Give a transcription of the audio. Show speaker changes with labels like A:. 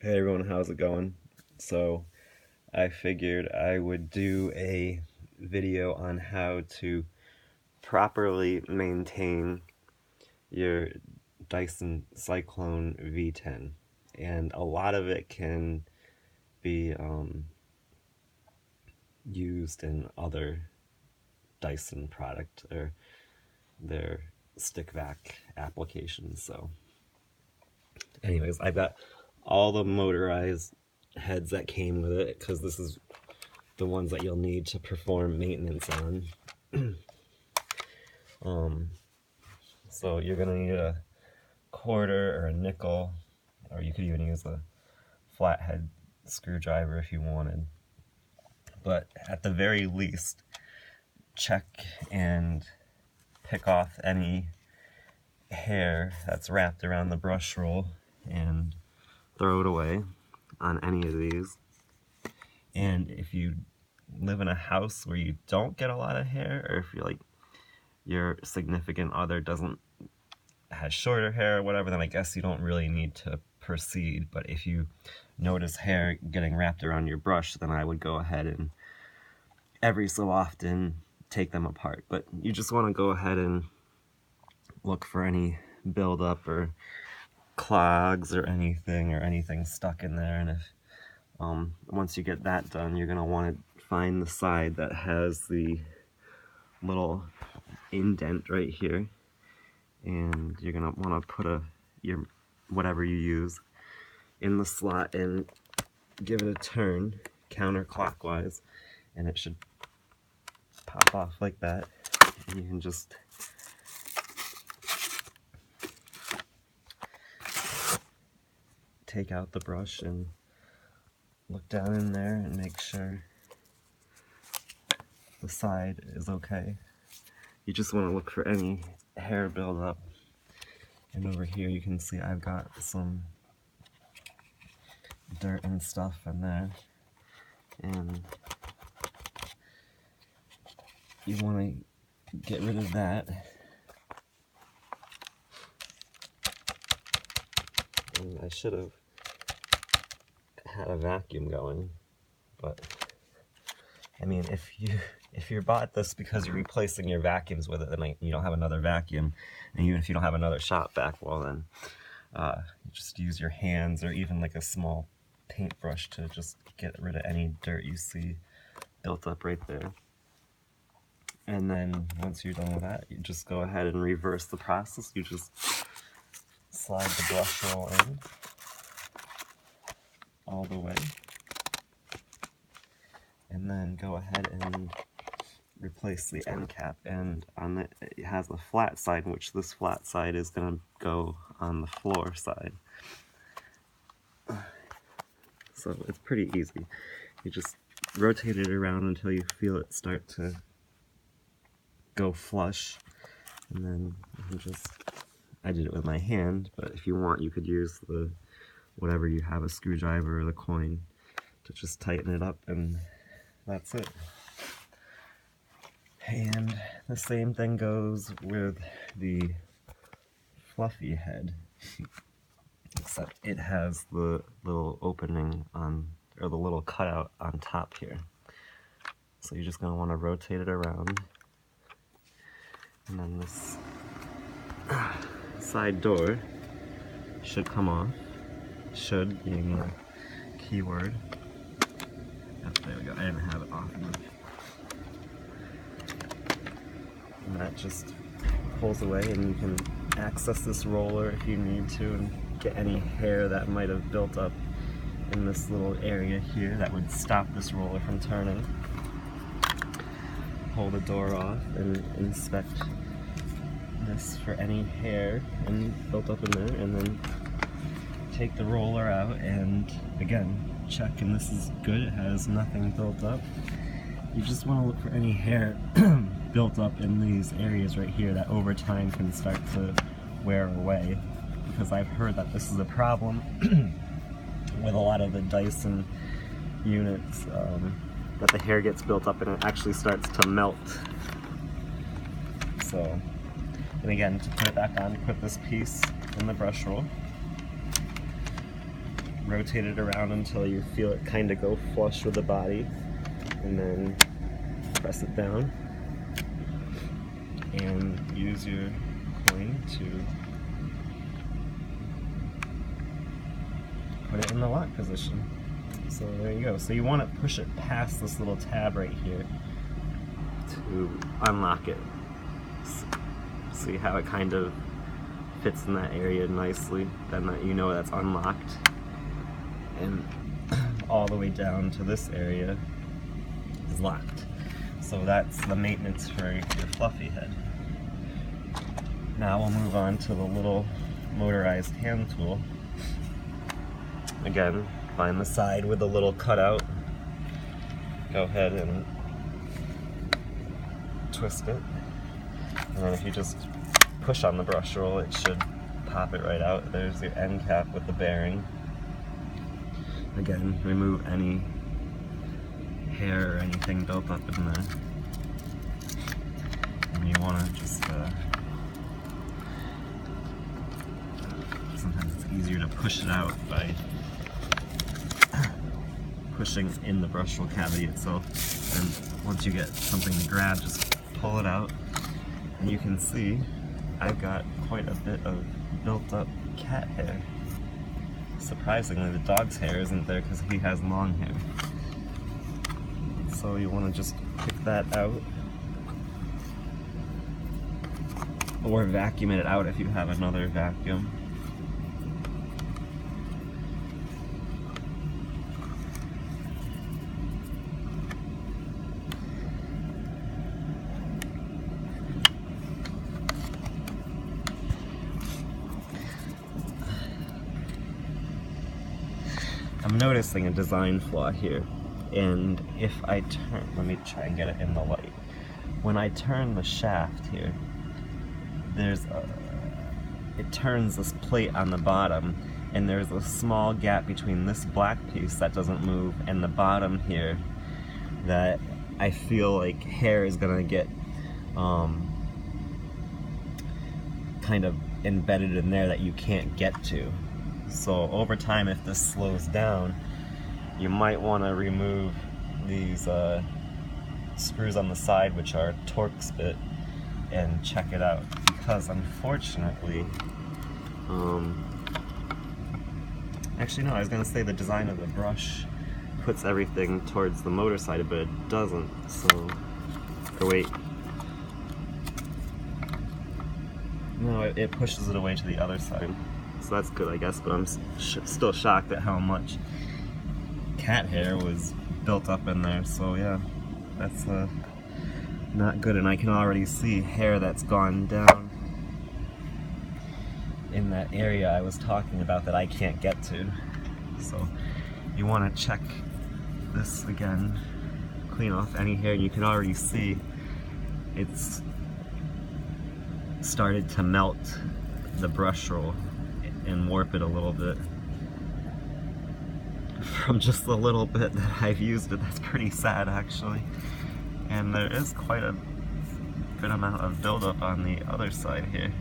A: Hey everyone, how's it going? So I figured I would do a video on how to properly maintain your Dyson Cyclone V10, and a lot of it can be used in other Dyson product or their stick vac applications. So anyways, I got all the motorized heads that came with it because this is the ones that you'll need to perform maintenance on. So you're gonna need a quarter or a nickel, or you could even use a flathead screwdriver if you wanted. But at the very least, check and pick off any hair that's wrapped around the brush roll and throw it away on any of these. And if you live in a house where you don't get a lot of hair, or if you're like your significant other has shorter hair or whatever, then I guess you don't really need to proceed. But if you notice hair getting wrapped around your brush, then I would go ahead and every so often take them apart. But you just want to go ahead and look for any buildup or clogs or anything stuck in there. And if once you get that done, you're going to want to find the side that has the little indent right here, and you're going to want to put your whatever you use in the slot and give it a turn counterclockwise, and it should pop off like that. And you can just take out the brush and look down in there and make sure the side is okay. You just want to look for any hair buildup. And over here you can see I've got some dirt and stuff in there. And you want to get rid of that. And I should have had a vacuum going, but I mean, if you bought this because you're replacing your vacuums with it, then you don't have another vacuum, and even if you don't have another shop vac, well then you just use your hands or even like a small paintbrush to just get rid of any dirt you see built up right there. And then once you're done with that, you just go ahead and reverse the process. You just slide the brush roll in all the way, and then go ahead and replace the end cap. And on it has a flat side, which this flat side is going to go on the floor side. So it's pretty easy. You just rotate it around until you feel it start to go flush, and then you just, I did it with my hand, but if you want, you could use the whatever you have, a screwdriver or the coin, to just tighten it up, and that's it. And the same thing goes with the fluffy head, except it has the little opening on, or the little cutout on top here. So you're just going to want to rotate it around, and then this side door should come off. Should being a keyword. Oh, there we go. I didn't have it off enough. And that just pulls away, and you can access this roller if you need to and get any hair that might have built up in this little area here that would stop this roller from turning. Pull the door off and inspect this for any hair built up in there, and then take the roller out and again check, and this is good, it has nothing built up. You just want to look for any hair built up in these areas right here that over time can start to wear away, because I've heard that this is a problem with a lot of the Dyson units, that the hair gets built up and it actually starts to melt. So, and again, to put it back on, put this piece in the brush roll, rotate it around until you feel it kind of go flush with the body, and then press it down and use your coin to put it in the lock position. So there you go. So you want to push it past this little tab right here to unlock it. See how it kind of fits in that area nicely, then that you know that's unlocked. And all the way down to this area is locked. So that's the maintenance for your fluffy head. Now we'll move on to the little motorized hand tool. Again, find the side with the little cutout. Go ahead and twist it. And then if you just push on the brush roll, it should pop it right out. There's your end cap with the bearing. Again, remove any hair or anything built up in there. And you want to just, sometimes it's easier to push it out by pushing in the brush roll cavity itself. And once you get something to grab, just pull it out. And you can see I've got quite a bit of built up cat hair. Surprisingly, the dog's hair isn't there because he has long hair. So you want to just pick that out, or vacuum it out if you have another vacuum. I'm noticing a design flaw here, and if I turn, let me try and get it in the light. When I turn the shaft here, it turns this plate on the bottom, and there's a small gap between this black piece that doesn't move and the bottom here that I feel like hair is gonna get kind of embedded in there that you can't get to. So over time, if this slows down, you might want to remove these screws on the side, which are Torx bit, and check it out. Because unfortunately, actually no, I was going to say the design of the brush puts everything towards the motor side, but it doesn't. So, or wait. No, it pushes it away to the other side. So that's good, I guess, but I'm still shocked at how much cat hair was built up in there. So yeah, that's not good, and I can already see hair that's gone down in that area I was talking about that I can't get to. So you want to check this again, clean off any hair. You can already see it's started to melt the brush roll and warp it a little bit. From just the little bit that I've used it, that's pretty sad actually. And there is quite a good amount of buildup on the other side here.